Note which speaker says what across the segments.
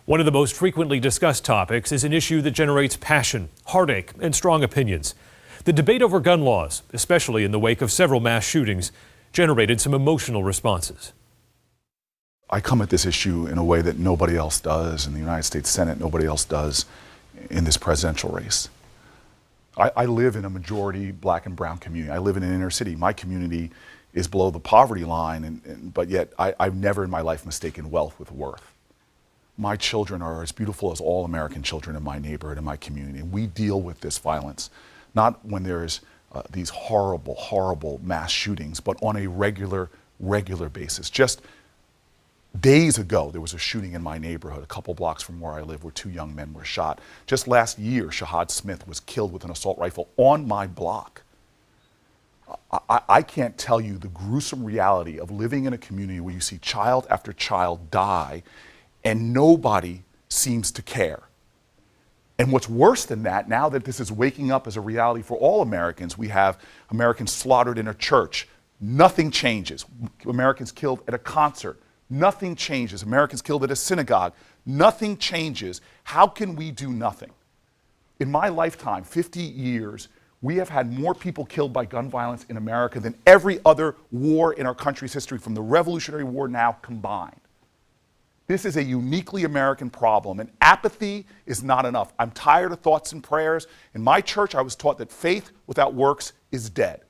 Speaker 1: One of the most frequently discussed topics is an issue that generates passion, heartache, and strong opinions. The debate over gun laws, especially in the wake of several mass shootings, generated some emotional responses.
Speaker 2: I come at this issue in a way that nobody else does in the United States Senate, nobody else does in this presidential race. I live in a majority black and brown community. I live in an inner city. My community is below the poverty line, but yet I've never in my life mistaken wealth with worth. My children are as beautiful as all American children in my neighborhood, in my community. And we deal with this violence, not when there's these horrible, horrible mass shootings, but on a regular basis. Just days ago, there was a shooting in my neighborhood, a couple blocks from where I live, where 2 young men were shot. Just last year, Shahad Smith was killed with an assault rifle on my block. I can't tell you the gruesome reality of living in a community where you see child after child die and nobody seems to care. And what's worse than that, now that this is waking up as a reality for all Americans, we have Americans slaughtered in a church. Nothing changes. Americans killed at a concert. Nothing changes. Americans killed at a synagogue. Nothing changes. How can we do nothing? In my lifetime, 50 years, we have had more people killed by gun violence in America than every other war in our country's history, from the Revolutionary War now combined. This is a uniquely American problem, and apathy is not enough. I'm tired of thoughts and prayers. In my church, I was taught that faith without works is dead.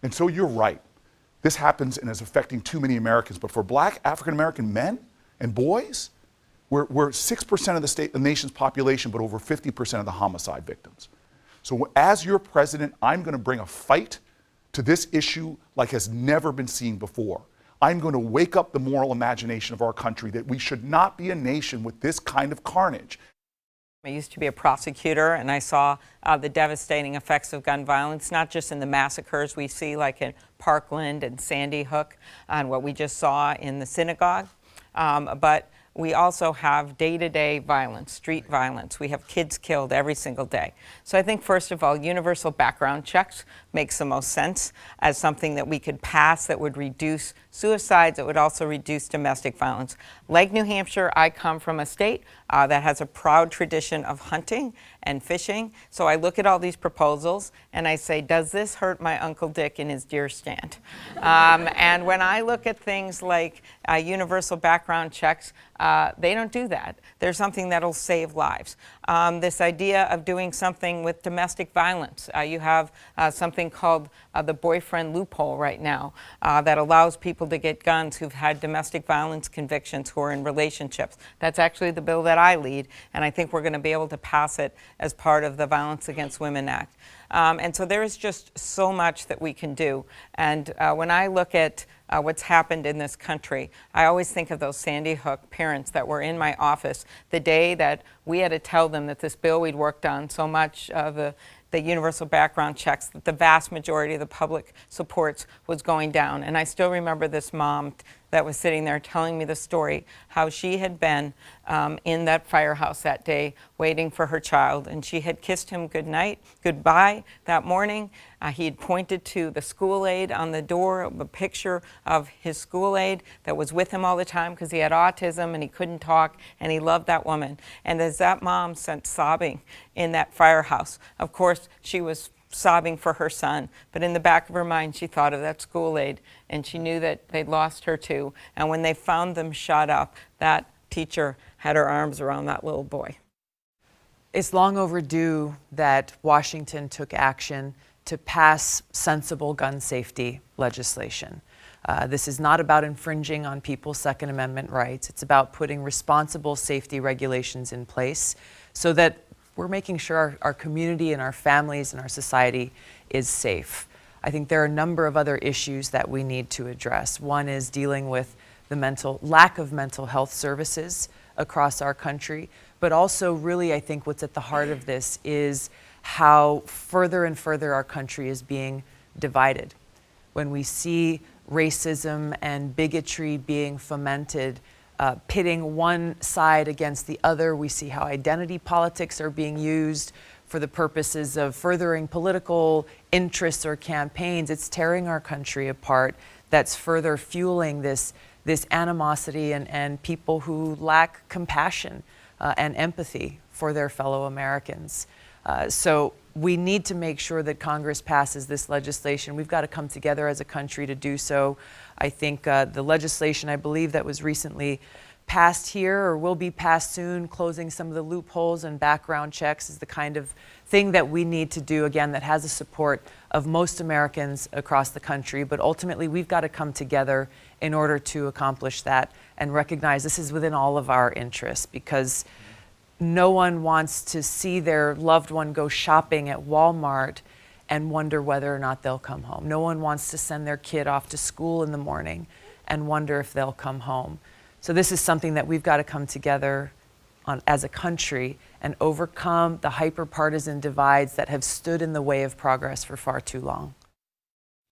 Speaker 2: And so you're right. This happens and is affecting too many Americans. But for black African-American men and boys, we're 6% of the nation's population, but over 50% of the homicide victims. So as your president, I'm going to bring a fight to this issue like has never been seen before. I'm going to wake up the moral imagination of our country that we should not be a nation with this kind of carnage.
Speaker 3: I used to be a prosecutor, and I saw the devastating effects of gun violence, not just in the massacres we see like in Parkland and Sandy Hook and what we just saw in the synagogue, but we also have day-to-day violence, street violence. We have kids killed every single day. So I think, first of all, universal background checks makes the most sense as something that we could pass that would reduce suicides. It would also reduce domestic violence. Like New Hampshire, I come from a state that has a proud tradition of hunting and fishing. So I look at all these proposals and I say, does this hurt my Uncle Dick in his deer stand? And when I look at things like universal background checks, they don't do that. They're something that'll save lives. This idea of doing something with domestic violence. You have something called the boyfriend loophole right now that allows people to get guns who've had domestic violence convictions who are in relationships. That's actually the bill that I lead, and I think we're going to be able to pass it as part of the Violence Against Women Act. And so there is just so much that we can do. And when I look at what's happened in this country, I always think of those Sandy Hook parents that were in my office the day that we had to tell them that this bill we'd worked on so much, the universal background checks, that the vast majority of the public supports was going down. And I still remember this mom that was sitting there telling me the story, how she had been in that firehouse that day waiting for her child, and she had kissed him goodbye that morning. He had pointed to the school aide on the door, a picture of his school aide that was with him all the time because he had autism and he couldn't talk, and he loved that woman. And as that mom sat sobbing in that firehouse, of course she was sobbing for her son, but in the back of her mind she thought of that school aide, and she knew that they'd lost her too. And when they found them shot up, that teacher had her arms around that little boy.
Speaker 4: It's long overdue that Washington took action to pass sensible gun safety legislation. This is not about infringing on people's Second Amendment rights. It's about putting responsible safety regulations in place so that we're making sure our community and our families and our society is safe. I think there are a number of other issues that we need to address. One is dealing with the lack of mental health services across our country, but also really I think what's at the heart of this is how further and further our country is being divided. When we see racism and bigotry being fomented, pitting one side against the other, we see how identity politics are being used for the purposes of furthering political interests or campaigns. It's tearing our country apart. That's further fueling this this animosity and people who lack compassion and empathy for their fellow Americans. So we need to make sure that Congress passes this legislation. We've got to come together as a country to do so. I think the legislation, I believe, that was recently passed here or will be passed soon, closing some of the loopholes and background checks, is the kind of thing that we need to do, again, that has the support of most Americans across the country. But ultimately, we've got to come together in order to accomplish that and recognize this is within all of our interests, because no one wants to see their loved one go shopping at Walmart and wonder whether or not they'll come home. No one wants to send their kid off to school in the morning and wonder if they'll come home. So this is something that we've got to come together on as a country and overcome the hyper-partisan divides that have stood in the way of progress for far too long.